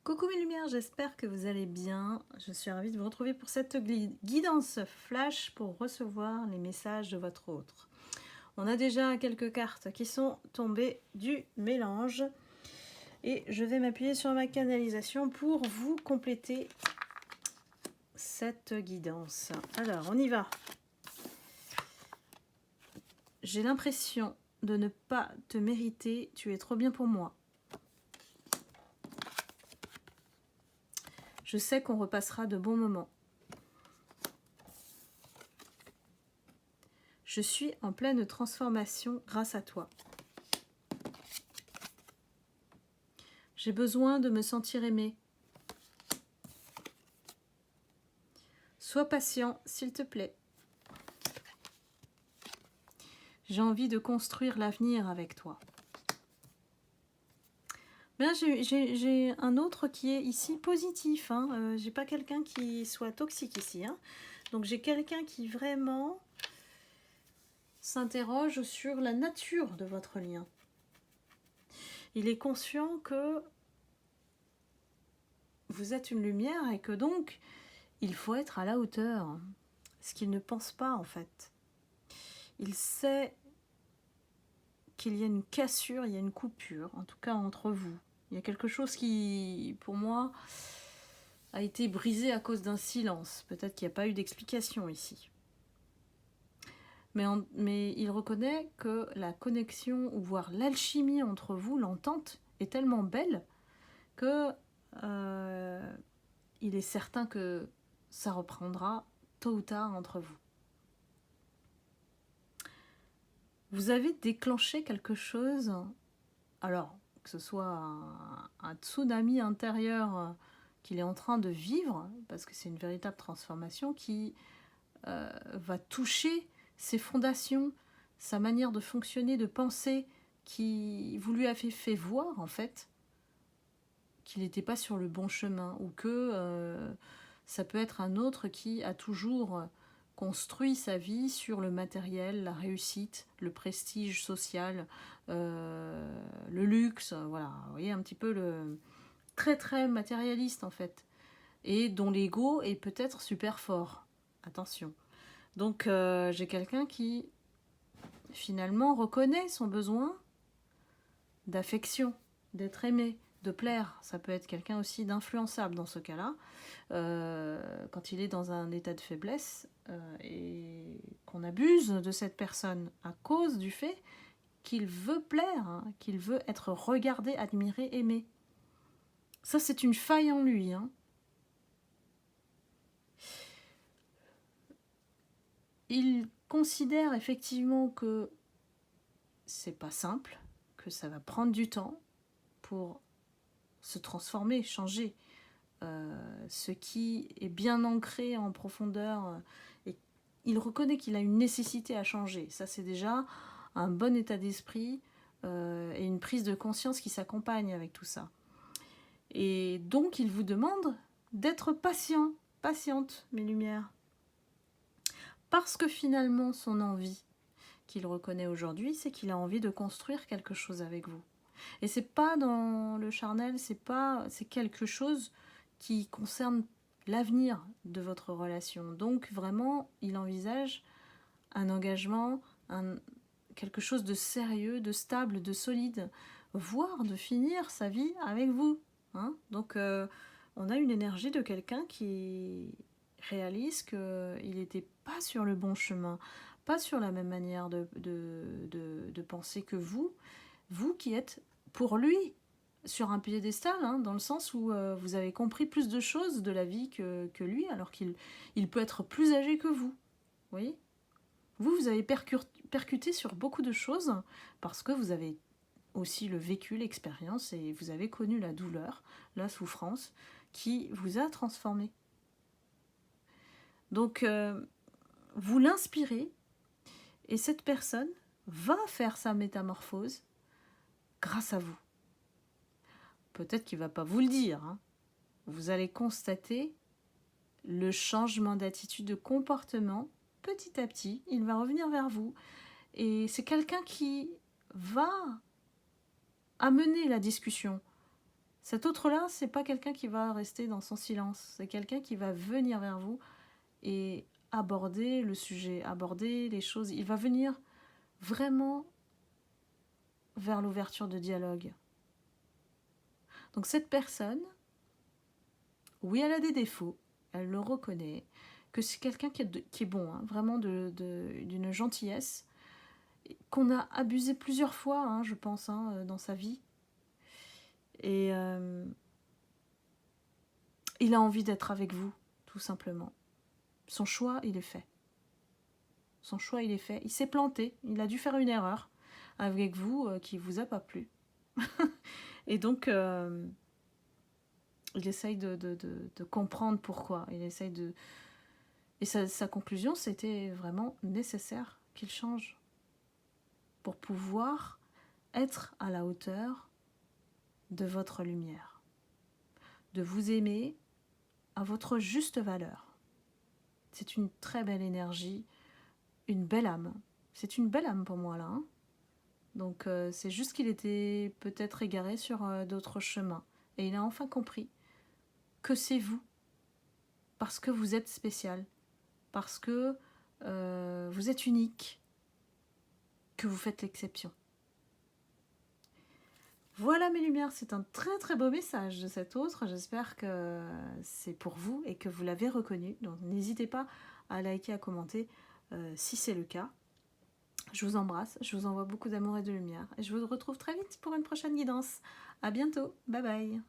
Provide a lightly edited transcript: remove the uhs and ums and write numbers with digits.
Coucou mes lumières, j'espère que vous allez bien. Je suis ravie de vous retrouver pour cette guidance flash pour recevoir les messages de votre autre. On a déjà quelques cartes qui sont tombées du mélange et je vais m'appuyer sur ma canalisation pour vous compléter cette guidance. Alors, on y va. J'ai l'impression de ne pas te mériter, tu es trop bien pour moi. Je sais qu'on repassera de bons moments. Je suis en pleine transformation grâce à toi. J'ai besoin de me sentir aimé. Sois patient, s'il te plaît. J'ai envie de construire l'avenir avec toi. Là, j'ai un autre qui est ici positif. J'ai pas quelqu'un qui soit toxique ici. Donc j'ai quelqu'un qui vraiment s'interroge sur la nature de votre lien. Il est conscient que vous êtes une lumière et que donc il faut être à la hauteur. Ce qu'il ne pense pas en fait. Il sait qu'il y a une cassure, il y a une coupure, en tout cas entre vous. Il y a quelque chose qui, pour moi, a été brisé à cause d'un silence. Peut-être qu'il n'y a pas eu d'explication ici. Mais il reconnaît que la connexion, ou voire l'alchimie entre vous, l'entente, est tellement belle que il est certain que ça reprendra tôt ou tard entre vous. Vous avez déclenché quelque chose, alors que ce soit un tsunami intérieur qu'il est en train de vivre, parce que c'est une véritable transformation qui va toucher ses fondations, sa manière de fonctionner, de penser, qui vous lui avez fait voir en fait qu'il n'était pas sur le bon chemin, ou que ça peut être un autre qui a toujours construit sa vie sur le matériel, la réussite, le prestige social, le luxe, voilà, vous voyez un petit peu le très très matérialiste en fait, et dont l'ego est peut-être super fort. Attention. Donc j'ai quelqu'un qui finalement reconnaît son besoin d'affection, d'être aimé, de plaire. Ça peut être quelqu'un aussi d'influençable dans ce cas-là, quand il est dans un état de faiblesse et qu'on abuse de cette personne à cause du fait qu'il veut plaire, qu'il veut être regardé, admiré, aimé. Ça, c'est une faille en lui. Il considère effectivement que c'est pas simple, que ça va prendre du temps pour se transformer, changer. Ce qui est bien ancré en profondeur, et il reconnaît qu'il a une nécessité à changer. Ça, c'est déjà un bon état d'esprit et une prise de conscience qui s'accompagne avec tout ça. Et donc, il vous demande d'être patient, patiente, mes lumières. Parce que finalement, son envie qu'il reconnaît aujourd'hui, c'est qu'il a envie de construire quelque chose avec vous. Et c'est pas dans le charnel, c'est quelque chose qui concerne l'avenir de votre relation. Donc vraiment, il envisage un engagement, quelque chose de sérieux, de stable, de solide, voire de finir sa vie avec vous. Donc on a une énergie de quelqu'un qui réalise qu'il n'était pas sur le bon chemin, pas sur la même manière de penser que vous qui êtes pour lui sur un piédestal, dans le sens où vous avez compris plus de choses de la vie que lui, alors qu'il peut être plus âgé que vous. Vous voyez ? Vous avez percuté sur beaucoup de choses parce que vous avez aussi le vécu, l'expérience, et vous avez connu la douleur, la souffrance qui vous a transformé. Donc, vous l'inspirez et cette personne va faire sa métamorphose grâce à vous. Peut-être qu'il ne va pas vous le dire. Vous allez constater le changement d'attitude, de comportement. Petit à petit, il va revenir vers vous. Et c'est quelqu'un qui va amener la discussion. Cet autre-là, c'est pas quelqu'un qui va rester dans son silence, c'est quelqu'un qui va venir vers vous et aborder le sujet, aborder les choses. Il va venir vraiment vers l'ouverture de dialogue. Donc cette personne, oui, elle a des défauts, elle le reconnaît, que c'est quelqu'un qui est bon, hein, vraiment d'une gentillesse, qu'on a abusé plusieurs fois, hein, je pense, hein, dans sa vie. Et il a envie d'être avec vous, tout simplement. Son choix, il est fait. Son choix, il est fait. Il s'est planté, il a dû faire une erreur avec vous qui ne vous a pas plu. Et donc, il essaye de comprendre pourquoi. Il essaye de... Et sa conclusion, c'était vraiment nécessaire qu'il change pour pouvoir être à la hauteur de votre lumière, de vous aimer à votre juste valeur. C'est une très belle énergie, une belle âme. C'est une belle âme pour moi là. Hein. Donc c'est juste qu'il était peut-être égaré sur d'autres chemins. Et il a enfin compris que c'est vous, parce que vous êtes spécial, parce que vous êtes unique, que vous faites l'exception. Voilà mes lumières, c'est un très très beau message de cet autre. J'espère que c'est pour vous et que vous l'avez reconnu. Donc n'hésitez pas à liker, à commenter si c'est le cas. Je vous embrasse, je vous envoie beaucoup d'amour et de lumière. Et je vous retrouve très vite pour une prochaine guidance. À bientôt, bye bye.